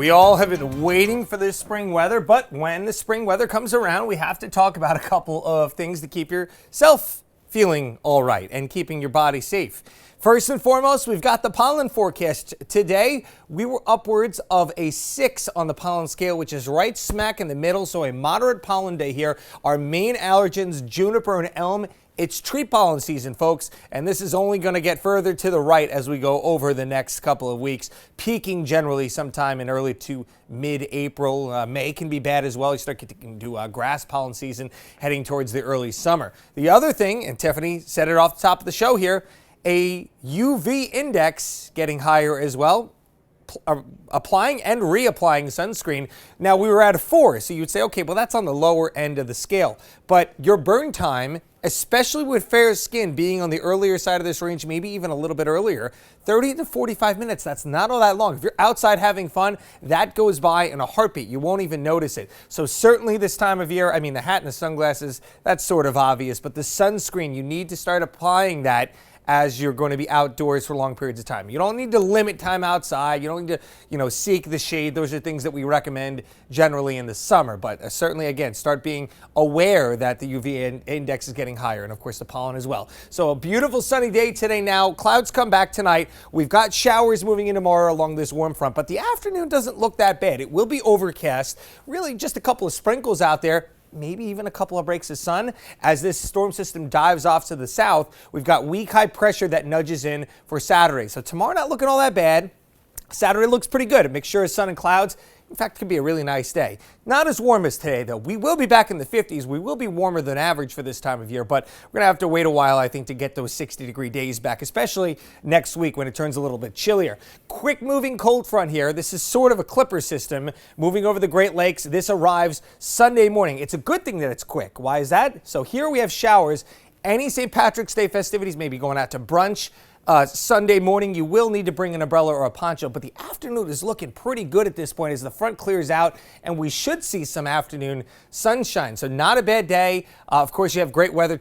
We all have been waiting for this spring weather, but when the spring weather comes around, we have to talk about a couple of things to keep yourself feeling all right and keeping your body safe. First and foremost, we've got the pollen forecast today. We were upwards of a 6 on the pollen scale, which is right smack in the middle, so a moderate pollen day here. Our main allergens, juniper and elm. It's tree pollen season, folks, and this is only going to get further to the right as we go over the next couple of weeks, peaking generally sometime in early to mid-April. May can be bad as well. You start getting into grass pollen season heading towards the early summer. The other thing, and Tiffany said it off the top of the show here, a UV index getting higher as well. Applying and reapplying sunscreen. Now, we were at a 4, so you'd say, okay, well, that's on the lower end of the scale. But your burn time, especially with fair skin being on the earlier side of this range, maybe even a little bit earlier, 30 to 45 minutes, that's not all that long. If you're outside having fun, that goes by in a heartbeat. You won't even notice it. So certainly this time of year, I mean, the hat and the sunglasses, that's sort of obvious, but the sunscreen, you need to start applying that as you're going to be outdoors for long periods of time. You don't need to limit time outside. You don't need to, seek the shade. Those are things that we recommend generally in the summer. But certainly, again, start being aware that the UV index is getting higher, and of course the pollen as well. So a beautiful sunny day today now. Clouds come back tonight. We've got showers moving in tomorrow along this warm front, but the afternoon doesn't look that bad. It will be overcast. Really just a couple of sprinkles out there. Maybe even a couple of breaks of sun. As this storm system dives off to the south, we've got weak high pressure that nudges in for Saturday. So tomorrow not looking all that bad. Saturday looks pretty good. A mixture of sun and clouds. In fact, it could be a really nice day. Not as warm as today, though. We will be back in the 50s. We will be warmer than average for this time of year, but we're going to have to wait a while, I think, to get those 60-degree days back, especially next week when it turns a little bit chillier. Quick moving cold front here. This is sort of a clipper system moving over the Great Lakes. This arrives Sunday morning. It's a good thing that it's quick. Why is that? So here we have showers. Any St. Patrick's Day festivities, maybe going out to brunch. Sunday morning, you will need to bring an umbrella or a poncho, but the afternoon is looking pretty good at this point as the front clears out, and we should see some afternoon sunshine. So not a bad day. Of course, you have great weather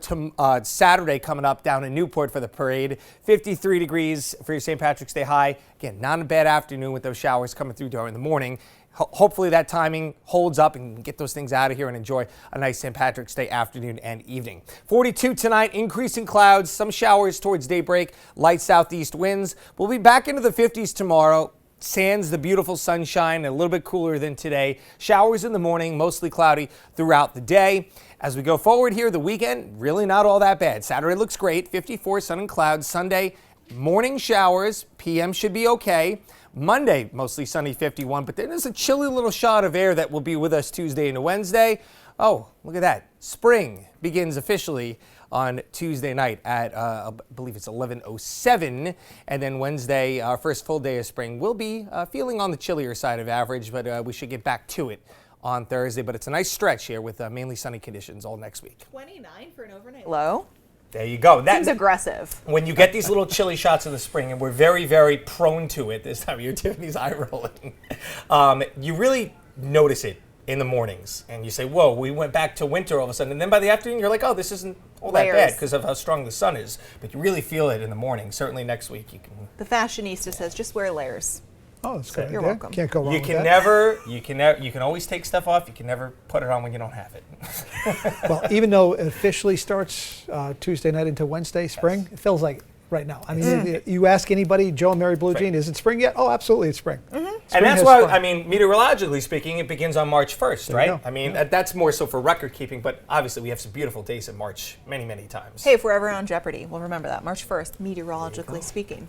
Saturday coming up down in Newport for the parade. 53 degrees for your St. Patrick's Day high. Again, not a bad afternoon with those showers coming through during the morning. Hopefully that timing holds up and get those things out of here and enjoy a nice St. Patrick's Day afternoon and evening. 42 tonight, increasing clouds, some showers towards daybreak, light southeast winds. We'll be back into the 50s tomorrow. Sans the beautiful sunshine, a little bit cooler than today. Showers in the morning, mostly cloudy throughout the day. As we go forward here, the weekend, really not all that bad. Saturday looks great, 54, sun and clouds. Sunday, morning showers, PM should be okay. Monday, mostly sunny, 51, but then there's a chilly little shot of air that will be with us Tuesday into Wednesday. Oh, look at that. Spring begins officially on Tuesday night at, I believe it's 11:07, and then Wednesday, our first full day of spring, will be feeling on the chillier side of average, but we should get back to it on Thursday. But it's a nice stretch here with mainly sunny conditions all next week. 29 for an overnight low. There you go. Seems aggressive. When you get these little chilly shots in the spring, and we're very, very prone to it this time of year, Tiffany's eye rolling, you really notice it in the mornings. And you say, whoa, we went back to winter all of a sudden. And then by the afternoon, you're like, oh, this isn't all that bad because of how strong the sun is. But you really feel it in the morning. Certainly next week you can. The fashionista says, just wear layers. Oh, that's good. You're welcome. Can't go wrong You with can that. you can always take stuff off. You can never put it on when you don't have it. Well, even though it officially starts Tuesday night into Wednesday, spring, Yes. it feels like right now. I mean, you ask anybody, Joe and Mary Blue Jean, is it spring yet? Oh, absolutely, it's spring. And that's why, I mean, meteorologically speaking, it begins on March 1st, right? go. I mean, that's more so for record keeping, but obviously we have some beautiful days in March many, many times. Hey, if we're ever on Jeopardy, we'll remember that. March 1st, meteorologically speaking.